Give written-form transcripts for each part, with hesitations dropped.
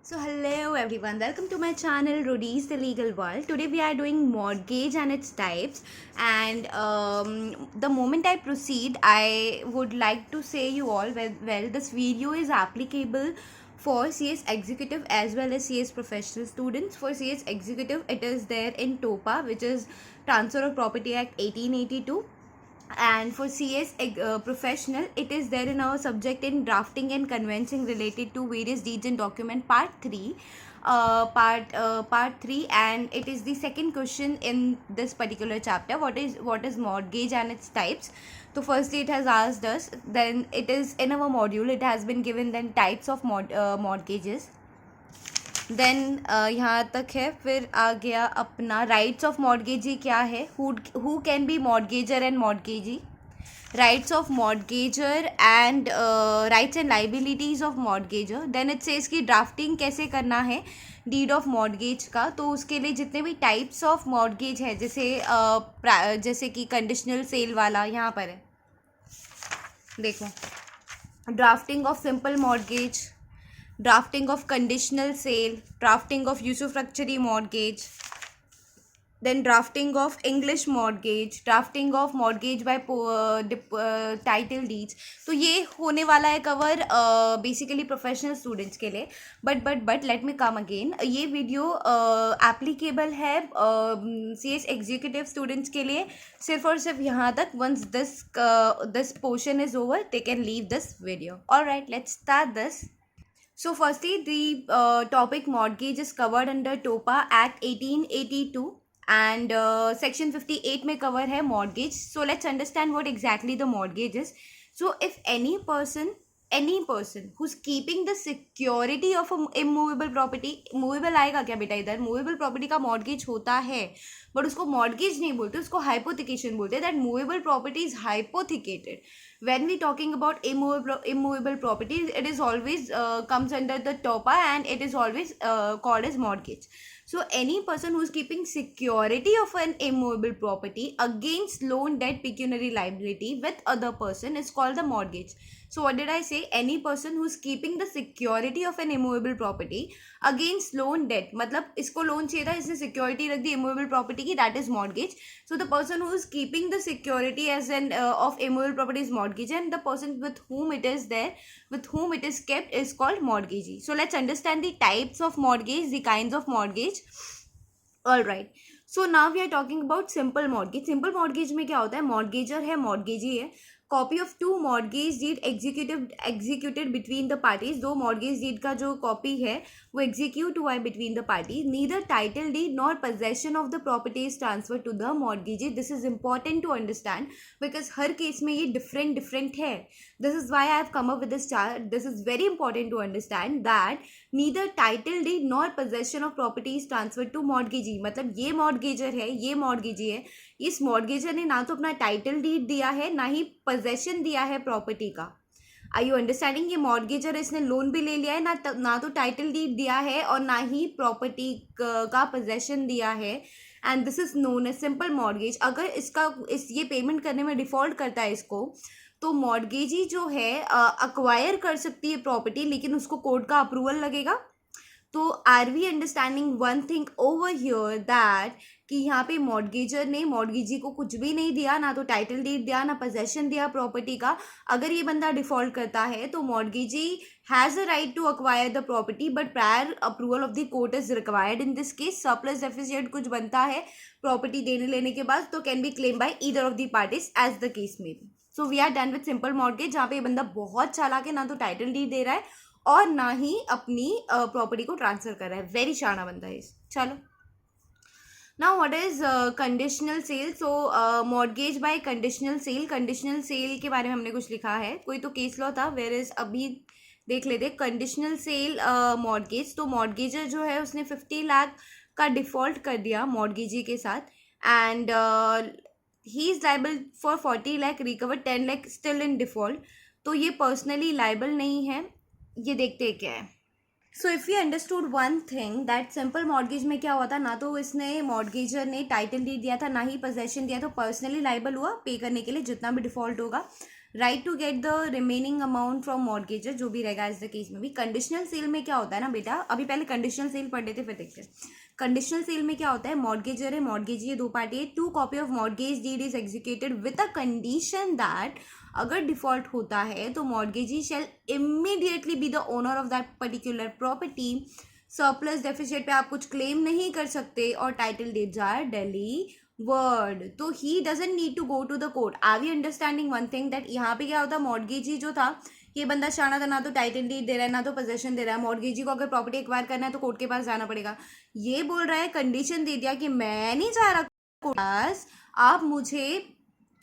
So hello everyone, welcome to my channel Rudy's The Legal World. Today we are doing mortgage and its types, and the moment I proceed I would like to say you all well this video is applicable for CS executive as well as CS professional students. For CS executive it is there in TOPA, which is Transfer of Property Act 1882, and for CS professional it is there in our subject in drafting and conveyancing related to various deeds and document part 3, part 3, and it is the second question in this particular chapter. What is mortgage and its types? So firstly it has asked us, then it is in our module it has been given then types of mortgages, then यहाँ तक है. फिर आ गया अपना rights of mortgagee क्या है, who can be mortgager and mortgagee, rights of mortgager and rights and liabilities of mortgager. Then it says कि drafting कैसे करना है डीड ऑफ मॉर्गेज का. तो उसके लिए जितने भी टाइप्स ऑफ मॉर्गेज है, जैसे कि कंडीशनल सेल वाला यहाँ पर है, देखो, drafting of simple mortgage, drafting of conditional sale, drafting of usufructuary mortgage, then drafting of English mortgage, drafting of mortgage by title deeds. तो ये होने वाला है कवर बेसिकली प्रोफेशनल स्टूडेंट्स के लिए. But let me come again, ये video applicable है CS executive students के लिए सिर्फ और सिर्फ यहाँ तक. Once this portion is over they can leave this video. Alright, let's start this. So firstly, the topic mortgage is covered under TOPA Act 1882, and section 58 में cover है mortgage. So let's understand what exactly the mortgage is. So if any person who's keeping the security of a immovable property, movable आएगा क्या बेटा इधर, movable property का mortgage होता है but उसको mortgage नहीं बोलते, उसको hypothecation बोलते हैं. that movable property is hypothecated. When we talking about immovable property, it is always comes under the TOPA and it is always called as mortgage. So any person who is keeping security of an immovable property against loan, debt, pecuniary liability with other person is called the mortgage. So what did I say? Any person who is keeping the security of an immovable property against loan, debt, मतलब इसको loan चाहिए था, इसने security रख दी immovable property की, that is mortgage. So the person who is keeping the security as an of immovable property is mortgage, and the person with whom it is there, with whom it is kept, is called mortgagee. So let's understand the types of mortgage, the kinds of mortgage. All right. So now we are talking about simple mortgage. Simple mortgage में क्या होता है, mortgager है, mortgagee है. Copy of two mortgage deed executed between the parties. दो mortgage deed का जो copy है वो एग्जीक्यूट हुआ है between the party. Neither title deed nor possession of the property is transfer to the mortgagee. This is important to understand because हर case में ये डिफरेंट है. This is why I have come up with this chart. This is very important to understand that neither title deed nor possession of property is transfer to mortgagee. मतलब ये mortgagor है, ये mortgagee है, इस mortgagor ने ना तो अपना टाइटल डीड दिया है ना ही पोजेशन दिया है प्रॉपर्टी का. Are you understanding? ये मॉर्गेजर, इसने लोन भी ले लिया है, ना तो टाइटल डीड दिया है और ना ही प्रॉपर्टी का पोजेशन दिया है. And this is known as simple mortgage. अगर ये पेमेंट करने में डिफॉल्ट करता है इसको, तो मॉर्गेजी जो है अक्वायर कर सकती है प्रॉपर्टी, लेकिन उसको कोर्ट का अप्रूवल लगेगा. तो are we understanding one thing over here that कि यहाँ पे मॉर्गेजर ने मॉर्गेजी को कुछ भी नहीं दिया, ना तो टाइटल डीड दिया, ना पोजेशन दिया प्रॉपर्टी का. अगर ये बंदा डिफॉल्ट करता है तो mortgagee has a right to acquire the property, but prior approval of the court is required. In this case surplus deficit कुछ बनता है प्रॉपर्टी देने लेने के बाद, तो can be claim by either of the parties as the case में be. So we are done with simple mortgage, जहाँ पे ये बंदा बहुत चालाक है, ना तो टाइटल डीड दे रहा है और ना ही अपनी प्रॉपर्टी को ट्रांसफर कर रहा है. वेरी शाना बंदा है. चलो, now what is conditional cell. So mortgage by conditional cell. Conditional cell के बारे में हमने कुछ लिखा है, कोई तो केस लॉ था, वेयर इज अभी देख लेते. Conditional cell mortgage. तो मॉर्गेजर जो है उसने 50 लाख का डिफॉल्ट कर दिया मॉर्गेजी के साथ, and he is liable for 40 lakh, recover 10 lakh still in default. तो ये पर्सनली लाइबल नहीं है. ये देखते क्या है. So if you understood one thing that simple mortgage में क्या हुआ था, ना तो इसने मॉर्गेजर ने टाइटल डीड दिया था, ना ही पोजेशन दिया, तो पर्सनली लाइबल हुआ पे करने के लिए जितना भी डिफॉल्ट होगा. Right to get the remaining amount from mortgager, जो भी रहेगा इस द केस में भी। कंडीशनल सेल में क्या होता है ना बेटा, अभी पहले कंडीशनल सेल पढ़ लेते फिर देखते हैं। कंडीशनल सेल में क्या होता है, मॉर्गेजर है, मॉर्गेजी है, दो पार्टी है, two copy of mortgage deed is executed with a condition that अगर डिफॉल्ट होता है तो mortgagee shall immediately be the owner of that particular property. Surplus deficit पे आप कुछ क्लेम नहीं कर सकते और टाइटल डेट्स आर वर्ड, तो he doesn't need to go to the court. Are we understanding one thing that यहाँ पे क्या होता है, मॉर्गेजी जो था, ये बंदा शाना था, ना तो टाइटल डीड दे रहा है ना तो पोजेशन दे रहा है। मॉर्गेजी को अगर प्रॉपर्टी एक्वायर करना है तो कोर्ट के पास जाना पड़ेगा। ये बोल रहा है, कंडीशन दे दिया कि मैं नहीं जा रहा कोर्ट के पास, आप मुझे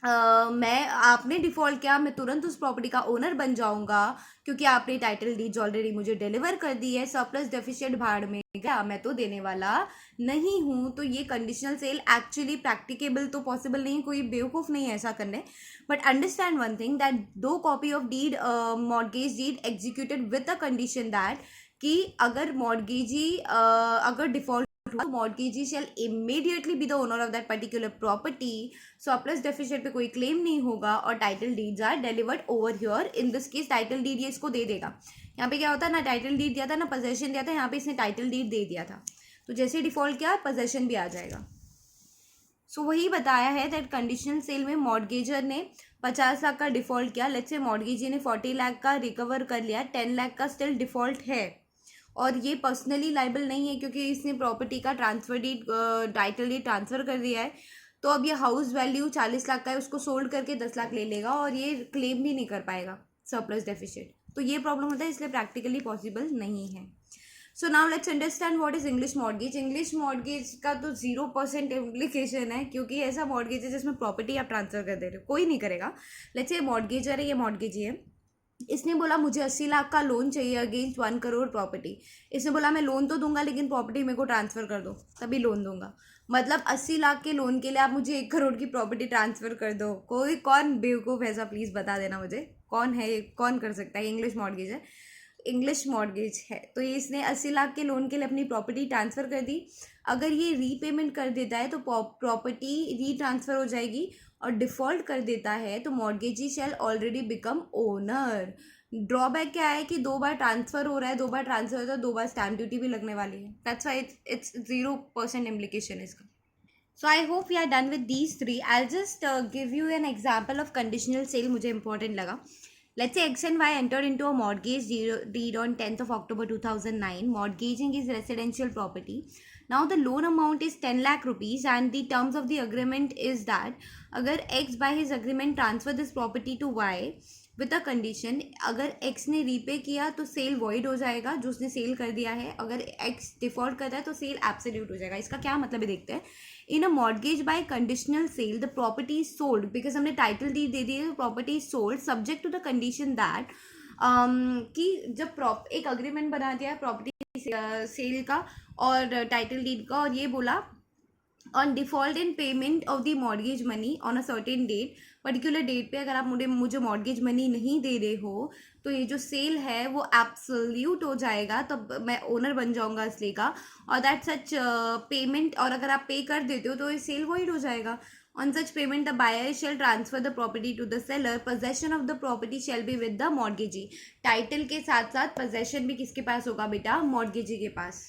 मैं आपने डिफॉल्ट किया, मैं तुरंत उस प्रॉपर्टी का ओनर बन जाऊंगा क्योंकि आपने टाइटल डीड्स ऑलरेडी मुझे डिलीवर कर दी है। सरप्लस डेफिशिएंट भाड़ में गया, मैं तो देने वाला नहीं हूँ। तो ये कंडीशनल सेल एक्चुअली प्रैक्टिकेबल तो पॉसिबल नहीं, कोई बेवकूफ़ नहीं है ऐसा करने। But understand one thing that दो copy of deed mortgage deed executed with a condition that कि अगर मॉर्गेजी अगर default mortgagee shall immediately be the owner of that particular property. Surplus deficit पे कोई क्लेम नहीं होगा और title deeds are delivered over here. In this case title deed ये इसको दे देगा। यहाँ पे क्या होता है, ना टाइटल डीड दिया था ना पोजेशन दिया था, यहाँ पे इसने टाइटल डीड दे दिया था, तो जैसे डिफॉल्ट किया पोजेशन भी आ जाएगा। सो वही बताया है दैट कंडीशनल सेल में मॉर्गेजर ने 50 लाख का डिफॉल्ट किया, लेट्स से मॉर्गेजी ने 40 लाख का रिकवर कर लिया, 10 लाख का स्टिल डिफॉल्ट है और ये पर्सनली लाइबल नहीं है क्योंकि इसने प्रॉपर्टी का transfer deed title deed transfer कर दिया है। तो अब ये हाउस वैल्यू 40 लाख का है, उसको सोल्ड करके 10 लाख ले लेगा और ये क्लेम भी नहीं कर पाएगा सरप्लस डेफिसिट। तो ये प्रॉब्लम होता है, इसलिए प्रैक्टिकली पॉसिबल नहीं है। So now let's understand what is English mortgage. English mortgage का तो 0% इम्प्लीकेशन है क्योंकि ऐसा मॉर्गेज है जिसमें प्रॉपर्टी आप ट्रांसफर कर दे रहे हो, कोई नहीं करेगा। लेट्स से मॉर्गेजर है, ये मॉर्गेजी है, इसने बोला मुझे 80 लाख का लोन चाहिए अगेंस्ट 1 करोड़ प्रॉपर्टी। इसने बोला मैं लोन तो दूंगा लेकिन प्रॉपर्टी मेरे को ट्रांसफ़र कर दो तभी लोन दूंगा। मतलब 80 लाख के लोन के लिए आप मुझे 1 करोड़ की प्रॉपर्टी ट्रांसफ़र कर दो। कोई कौन बेवकूफ़ ऐसा, प्लीज़ बता देना मुझे कौन है, कौन कर सकता है। इंग्लिश मॉर्गेज है, इंग्लिश मॉर्गेज है, तो ये इसने 80 लाख के लोन के लिए अपनी प्रॉपर्टी ट्रांसफ़र कर दी। अगर ये रीपेमेंट कर देता है तो प्रॉपर्टी री ट्रांसफ़र हो जाएगी और डिफ़ॉल्ट कर देता है तो mortgagee shall already become owner. Drawback क्या है कि 2 बार ट्रांसफ़र हो रहा है, 2 बार ट्रांसफ़र होता है, 2 बार स्टैम्प ड्यूटी भी लगने वाली है। दैट्स वाई इट्स 0% इम्प्लीकेशन इसका। So I hope we are done with these 3। I just give you an example of conditional sale, मुझे इंपॉर्टेंट लगा। Let's say X and Y entered into a mortgage deed on 10th of October 2009. Mortgaging is residential property. Now the loan amount is 10 lakh rupees and the terms of the agreement is that अगर X by his agreement transfer this property to Y with a condition, अगर X ने repay किया तो cell void हो जाएगा जो उसने cell कर दिया है, अगर X डिफॉल्ट करता है तो सेल एब्सोल्यूट हो जाएगा। इसका क्या मतलब है देखते हैं। In a mortgage by conditional sale the property is sold, because हमने टाइटल डीड दे दी है, property is sold subject to the condition that कि जब एक अग्रीमेंट बना दिया प्रॉपर्टी सेल का और टाइटल डीड का, और ये बोला on default in payment of the mortgage money on a certain date, particular date पे अगर आप मुझे मॉर्गेज मनी नहीं दे रहे हो तो ये जो सेल है वो एब्सोल्यूट हो जाएगा, तब मैं ओनर बन जाऊंगा इसलिए का। और दैट सच पेमेंट, और अगर आप पे कर देते हो तो ये सेल वॉइड हो जाएगा। On such payment the buyer shall transfer the property to the seller, possession of the property shall be with the mortgagee. Title के साथ साथ पोजेशन भी किसके पास होगा बेटा, मॉर्गेजी के पास।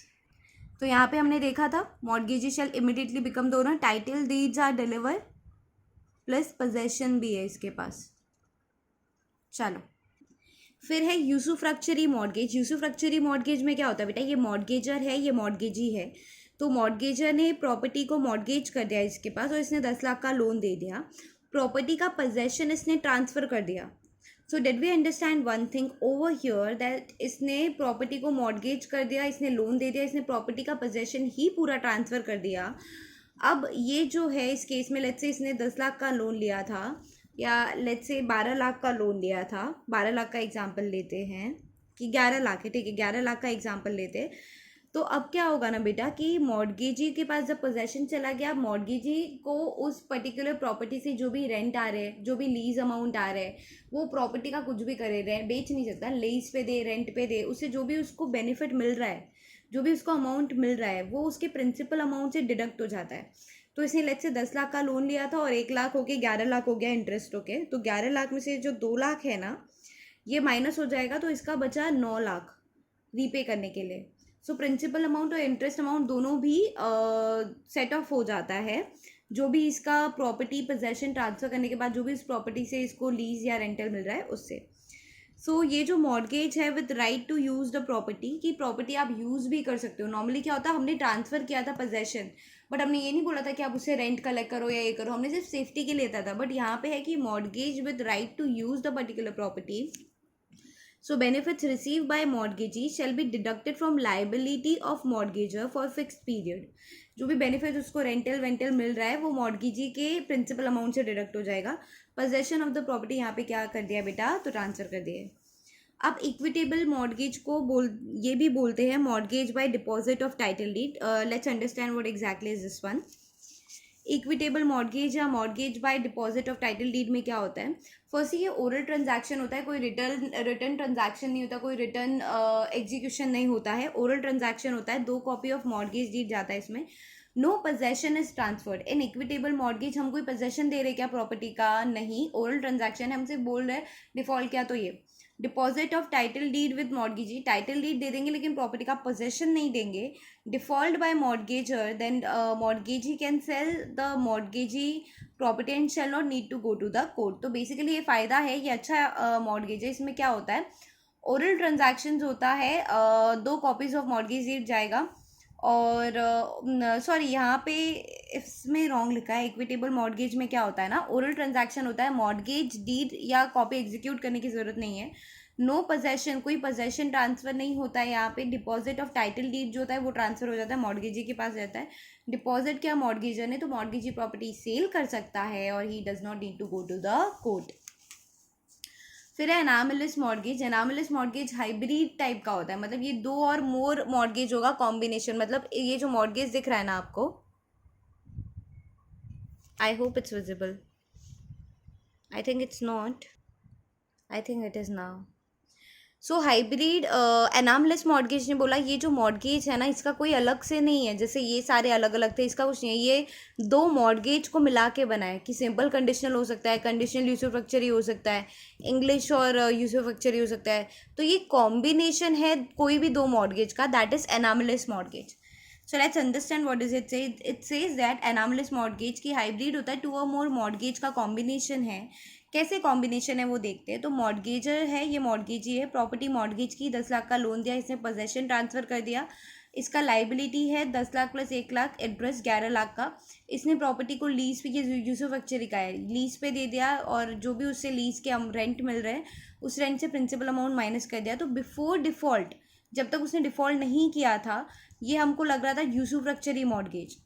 तो यहाँ पे हमने देखा था mortgagee shall immediately become the owner, title deeds are deliver plus possession भी है इसके पास। चलो फिर है यूसुफ्रक्चरी मॉर्गेज। यूसुफ्रक्चरी मॉर्गेज में क्या होता है बेटा, ये मॉर्गेजर है, ये मॉर्गेजी है, तो मॉर्गेजर ने प्रॉपर्टी को मॉर्गेज कर दिया इसके पास और इसने 10 लाख का लोन दे दिया, प्रॉपर्टी का पोजेशन इसने ट्रांसफ़र कर दिया। So did we understand one thing over here that इसने प्रॉपर्टी को मॉर्गेज कर दिया, इसने लोन दे दिया, इसने प्रॉपर्टी का पोजेशन ही पूरा ट्रांसफ़र कर दिया। अब ये जो है इस केस में लेट्स से इसने 10 लाख का लोन लिया था या लेट्स से 12 लाख का लोन लिया था, 12 लाख का एग्जांपल लेते हैं कि 11 लाख है, ठीक है 11 लाख का एग्जांपल लेते हैं। तो अब क्या होगा ना बेटा कि मॉर्गेजी के पास जब पोजेशन चला गया, मॉर्गेजी को उस पर्टिकुलर प्रॉपर्टी से जो भी रेंट आ रहे हैं, जो भी लीज अमाउंट आ रहे हैं, वो प्रॉपर्टी का कुछ भी करे रहे, बेच नहीं सकता, लीज पे दे, रेंट पे दे, उससे जो भी उसको बेनिफिट मिल रहा है, जो भी उसको अमाउंट मिल रहा है वो उसके प्रिंसिपल अमाउंट से डिडक्ट हो जाता है। तो इसने लेट से 10 लाख का लोन लिया था और 1 लाख होके 11 लाख हो गया इंटरेस्ट होके, तो 11 लाख में से जो 2 लाख है ना ये माइनस हो जाएगा, तो इसका बचा 9 लाख रीपे करने के लिए। सो प्रिंसिपल अमाउंट और इंटरेस्ट अमाउंट दोनों भी सेट ऑफ हो जाता है, जो भी इसका प्रॉपर्टी पोजेशन ट्रांसफर करने के बाद जो भी इस प्रॉपर्टी से इसको लीज या रेंटल मिल रहा है उससे। सो ये जो मॉर्गेज है with right to use the property, की प्रॉपर्टी आप यूज़ भी कर सकते हो। नॉर्मली क्या होता है, हमने ट्रांसफ़र किया था पोजेशन, बट हमने ये नहीं बोला था कि आप उससे रेंट कलेक्ट करो या ये करो, हमने सिर्फ सेफ्टी के लिए था। बट यहाँ पे है कि mortgage with right to use the particular property, so benefits received by mortgagee shall be deducted from liability of mortgager for fixed period। जो भी बेनिफिट उसको रेंटल वेंटल मिल रहा है वो मॉर्गेजी के प्रिंसिपल अमाउंट से डिडक्ट हो जाएगा। पोजेशन ऑफ द प्रॉपर्टी यहाँ पे क्या कर दिया बेटा, तो ट्रांसफर कर दिया। अब इक्विटेबल मॉर्गेज को ये भी बोलते हैं mortgage by deposit of title deed. Let's understand what exactly is this one. Equitable mortgage या mortgage by deposit of title deed में क्या होता है, फर्स्ट ये ओरल ट्रांजैक्शन होता है, कोई रिटर्न ट्रांजैक्शन नहीं होता, कोई रिटर्न एग्जीक्यूशन नहीं होता है, ओरल ट्रांजैक्शन होता है। 2 कॉपी ऑफ मॉर्गेज डीड जाता है इसमें। No possession is transferred in equitable mortgage. हम कोई पोजेशन दे रहे क्या प्रॉपर्टी का, नहीं, ओरल ट्रांजैक्शन है, हमसे बोल रहे हैं डिफॉल्ट क्या, तो ये deposit of title deed with mortgagee, title deed दे देंगे लेकिन प्रॉपर्टी का पोजेशन नहीं देंगे। Default by mortgagor, then mortgagee can sell the mortgagee property and shall not need to go to the court. तो बेसिकली ये फ़ायदा है, ये अच्छा मॉर्गेज है। इसमें क्या होता है, ओरल ट्रांजैक्शंस होता है, 2 कॉपीज ऑफ मॉर्गेज डीड जाएगा, और सॉरी यहाँ पे इसमें रॉन्ग लिखा है। इक्विटेबल मॉर्गेज में क्या होता है ना, ओरल ट्रांजैक्शन होता है, मॉर्गेज डीड या कॉपी एग्जीक्यूट करने की ज़रूरत नहीं है। नो पोजेशन, कोई पोजेशन ट्रांसफ़र नहीं होता है यहाँ पे। डिपॉजिट ऑफ टाइटल डीड जो होता है वो ट्रांसफ़र हो जाता है, मॉर्गेजी के पास रहता है। डिपॉजिट क्या मॉर्गेजर ने, तो मॉर्गेजी प्रॉपर्टी सेल कर सकता है और he does not need to go to the court. फिर है anomalous mortgage. Anomalous mortgage hybrid type का होता है, मतलब ये 2 और मोर मॉर्गेज होगा कॉम्बिनेशन। मतलब ये जो मॉर्गेज दिख रहा है ना आपको, I hope it's visible, I think it's not, I think it is now. So hybrid anomalous mortgage ने बोला ये जो मॉर्गेज है ना इसका कोई अलग से नहीं है, जैसे ये सारे अलग अलग थे, इसका कुछ नहीं है, ये 2 मॉर्गेज को मिला के बना है। कि सिंपल कंडीशनल हो सकता है, कंडीशनल यूसुफ्रक्चरी हो सकता है, इंग्लिश और यूसुफ्रक्चरी हो सकता है, तो ये कॉम्बिनेशन है कोई भी 2 मॉर्गेज का, that is anomalous mortgage. So let's understand what is it say. It says that anomalous mortgage की हाइब्रिड होता है, 2 और मोर मॉर्गेज का कॉम्बिनेशन है। कैसे कॉम्बिनेशन है वो देखते हैं। तो मॉर्गेजर है, ये मॉर्गेजी है, प्रॉपर्टी मॉर्गेज की 10 लाख का लोन दिया, इसने पोजेशन ट्रांसफ़र कर दिया, इसका लाइबिलिटी है 10 लाख प्लस 1 लाख, इंटरेस्ट 11 लाख का। इसने प्रॉपर्टी को लीज पे, ये यूसुफ्रक्चरी का है, लीज पे दे दिया, और जो भी उससे लीज के हम रेंट मिल रहे हैं उस रेंट से प्रिंसिपल अमाउंट माइनस कर दिया। तो बिफोर डिफ़ॉल्ट, जब तक उसने डिफ़ॉल्ट नहीं किया था, ये हमको लग रहा था यूसुफ्रक्चरी मॉर्गेज।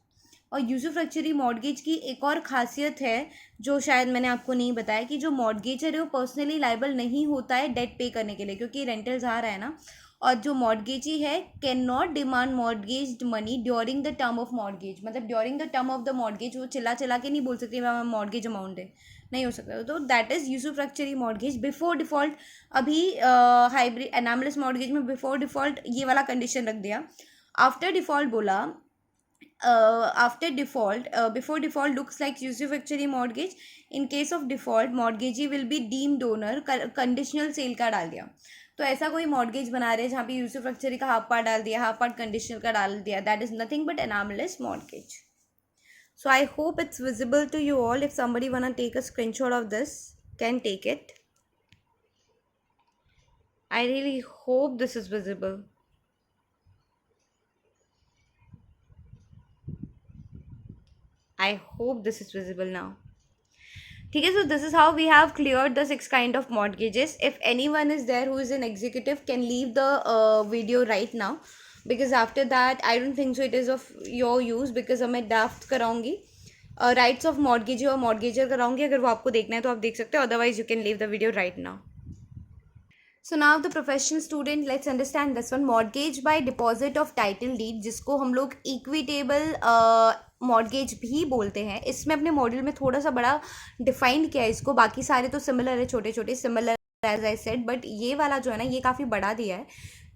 और यूसुफ्रक्चरी मॉर्गेज की एक और खासियत है जो शायद मैंने आपको नहीं बताया, कि जो मॉर्गेजर है वो पर्सनली लाइबल नहीं होता है डेट पे करने के लिए, क्योंकि रेंटल्स आ रहा है ना। और जो मॉर्गेजी है can not demand mortgage money during the term of mortgage, मतलब during the term of the mortgage वो चिल्ला चिल्ला के नहीं बोल सकती मॉर्गेज अमाउंट है, नहीं हो सकता। तो that is usufructuary mortgage before default. अभी हाइब्रिड एनामलेस मॉर्गेज में बिफोर डिफ़ॉल्ट ये वाला कंडीशन रख दिया। आफ्टर डिफ़ॉल्ट बोला, after default, before default looks like usufructuary mortgage, in case of default mortgagee will be deemed owner, conditional sale का डाल दिया। तो ऐसा कोई मॉर्गेज बना रहे हैं जहाँ पे यूसुफ्रक्चरी का हाफ पार्ट डाल दिया, हाफ पार्ट कंडीशनल का डाल दिया, that is nothing but anomalous mortgage. So I hope it's visible to you all. If somebody wanna take a screenshot of this, can take it. I really hope this is visible. I hope this is visible now. ठीक है, so this is how we have cleared the 6 kind of mortgages. If anyone is there who is an executive, can leave the video right now, because after that I don't think so it is of your use, because अब मैं draft कराऊंगी, rights of mortgagee और mortgagor कराऊंगी। अगर वो आपको देखना है तो आप देख सकते हो, otherwise you can leave the video right now. So now the professional student, let's understand this one, mortgage by deposit of title deed, जिसको हम लोग इक्विटेबल मॉर्गेज भी बोलते हैं। इसमें अपने मॉड्यूल में थोड़ा सा बड़ा डिफाइन किया है इसको, बाकी सारे तो सिमिलर है, छोटे छोटे similar as I said, but ये वाला जो है ना ये काफ़ी बड़ा दिया है।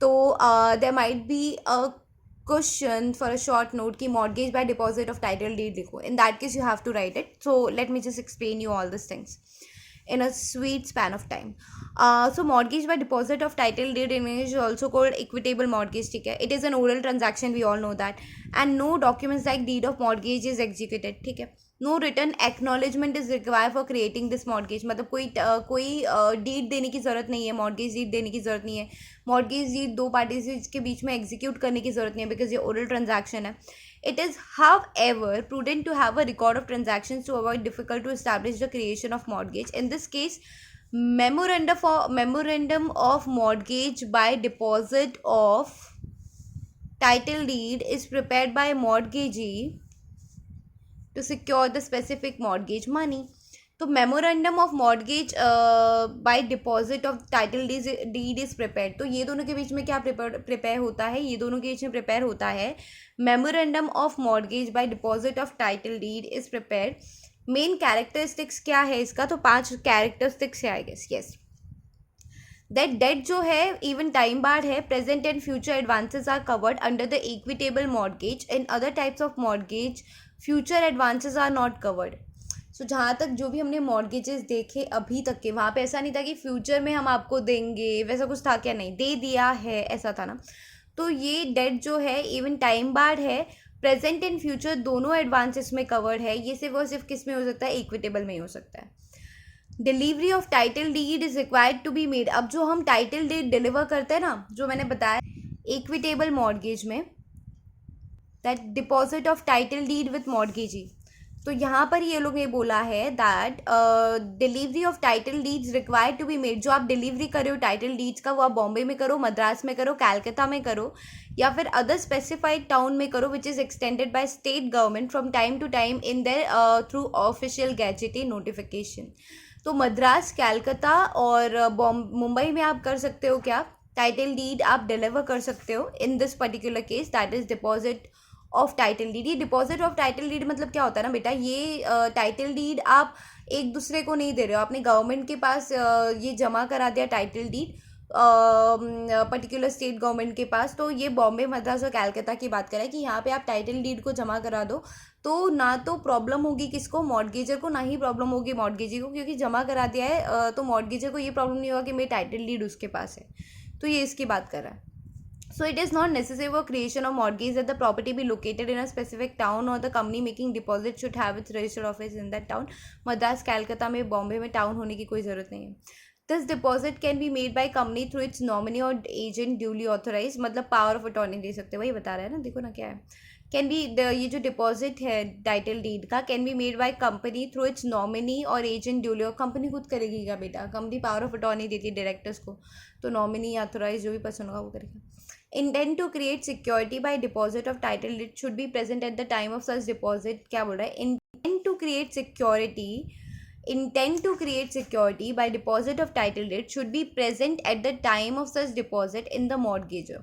तो there might be a question for a short note ki mortgage by deposit of title deed likho. In that case you have to write it. So let me just explain you all these things in a sweet span of time. So mortgage by deposit of title deed in English is also called equitable mortgage. ठीक है, it is an oral transaction, we all know that, and no documents like deed of mortgage is executed. ठीक है, no written acknowledgement is required for creating this mortgage. मतलब कोई deed देने की ज़रूरत नहीं है, मॉर्गेज डीड देने की ज़रूरत नहीं है, मॉर्गेज डीड दो पार्टीज के बीच में एग्जीक्यूट करने की ज़रूरत नहीं है, बिकॉज ये ओरल ट्रांजैक्शन है. It is, however, prudent to have a record of transactions to avoid difficult to establish the creation of mortgage. In this case, memorandum of mortgage by deposit of title deed is prepared by mortgagee to secure the specific mortgage money. तो memorandum of mortgage by deposit of title deed is prepared. तो ये दोनों के बीच में क्या prepare होता है, ये दोनों के बीच में प्रिपेयर होता है memorandum of mortgage by deposit of title deed is prepared. Main characteristics क्या है इसका, तो 5 कैरेक्टरिस्टिक्स है I guess. Yes, that debt जो है इवन टाइम बार्ड है, present and future advances are covered under the equitable mortgage. In other types of mortgage future advances are not covered. So जहाँ तक जो भी हमने मॉर्गेजेस देखे अभी तक के, वहाँ पे ऐसा नहीं था कि फ्यूचर में हम आपको देंगे, वैसा कुछ था क्या, नहीं, दे दिया है ऐसा था ना. तो ये डेट जो है इवन टाइम बार्ड है, प्रेजेंट एंड फ्यूचर दोनों एडवांसेस में कवर्ड है. ये सिर्फ और सिर्फ किस में हो सकता है, इक्विटेबल में ही हो सकता है. Delivery of title deed is required to be made. अब जो हम टाइटल डीड डिलीवर करते हैं ना, जो मैंने बताया इक्विटेबल मॉर्गेज में, that deposit of title deed with mortgagee. तो यहाँ पर ये लोग ने बोला है that delivery of title deeds required to be made. जो आप डिलीवरी कर रहे हो टाइटल डीड्स का, वो आप बॉम्बे में करो, मद्रास में करो, कैलकाता में करो, या फिर अदर स्पेसिफाइड टाउन में करो which is extended by state government from time to time in there through official gazetted notification. तो मद्रास, कैलकाता और मुंबई में आप कर सकते हो क्या, टाइटल डीड आप डिलीवर कर सकते हो. In this particular case that is deposit of title deed. ये डिपॉजिट ऑफ टाइटल डीड मतलब क्या होता है ना बेटा, ये टाइटल डीड आप एक दूसरे को नहीं दे रहे हो, आपने गवर्नमेंट के पास ये जमा करा दिया title deed particular state government के पास. तो ये बॉम्बे, मद्रास और कैलकाता की बात करें कि यहाँ पे आप टाइटल डीड को जमा करा दो, तो ना तो प्रॉब्लम होगी किसको, मॉर्गेजर को, ना ही प्रॉब्लम होगी मॉर्गेजी को, क्योंकि जमा करा दिया है. तो मॉर्गेजर को ये प्रॉब्लम नहीं होगा कि मेरी टाइटल डीड उसके पास है. तो ये इसकी बात कर रहा है. So it is not necessary for creation of mortgage that the property be located in a specific town or the company making deposit should have its registered office in that town. Madras, कैलकाता में, बॉम्बे में town होने की कोई ज़रूरत नहीं है. This deposit can be made by company through its nominee or agent duly authorized. मतलब power of attorney दे सकते हैं, वही बता रहा है ना, देखो ना क्या है. कैन बी, ये जो डिपॉजिट है टाइटल डीड का, can be made by company through it's nominee और एजेंट ड्यूली. और कंपनी खुद करेगी क्या बेटा, कंपनी पावर ऑफ अटॉर्नी देती है डायरेक्टर्स को, तो नॉमिनी ऑथोराइज जो भी पर्सन होगा वो करेगा. Intent to create security by deposit of title deed should be present at the time of such deposit. क्या बोल रहा है, intent to create security by deposit of title deed should be present at the time of such deposit in the mortgagor.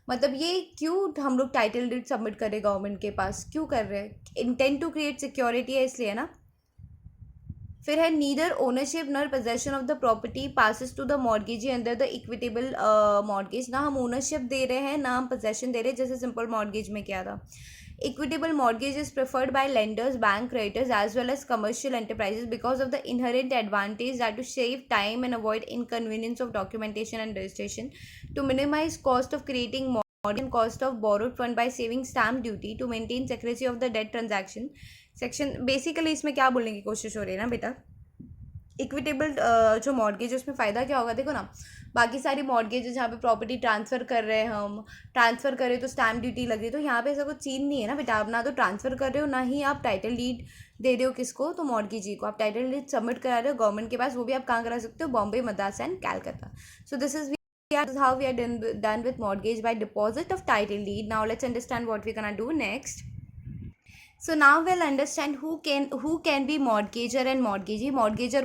मतलब ये क्यों हम लोग title deed submit कर रहे गवर्नमेंट के पास, क्यों कर रहे हैं, इंटेंट टू क्रिएट सिक्योरिटी है इसलिए ना. फिर है neither ownership nor possession of the property passes to the mortgagee under the equitable mortgage. ना हम ओनरशिप दे रहे हैं, ना हम पोजेशन दे रहे हैं, जैसे सिंपल मॉर्गेज में क्या था. Equitable mortgage is preferred by lenders, bank creditors as well as commercial enterprises because of the inherent advantage that to save time and avoid inconvenience of documentation and registration, to minimize cost of creating mortgage and cost of borrowed fund by saving stamp duty, to maintain secrecy of the debt transaction. Section basically इसमें क्या बोलने की कोशिश हो रही है ना बेटा, इक्विटेबल जो मॉर्गेज है उसमें फ़ायदा क्या होगा, देखो ना, बाकी सारी मॉर्गेज जहाँ पे प्रॉपर्टी ट्रांसफ़र कर रहे हैं, हम ट्रांसफ़र कर रहे हो तो स्टैम्प ड्यूटी लग रही है. तो यहाँ पे ऐसा कुछ सीन नहीं है ना बेटा, आप ना तो ट्रांसफ़र कर रहे हो, ना ही आप टाइटल डीड दे रहे हो किसको, तो मॉर्गेजी को. आप टाइटल डीड सबमिट करा रहे हो गवर्नमेंट के पास, वो भी आप कहाँ करा सकते हो, Bombay, Madras and कैलकाता. So this is how we are done with mortgage by deposit of title deed. Now let's understand what we're gonna do next. So now we'll understand who can be mortgager and mortgagee. Mortgager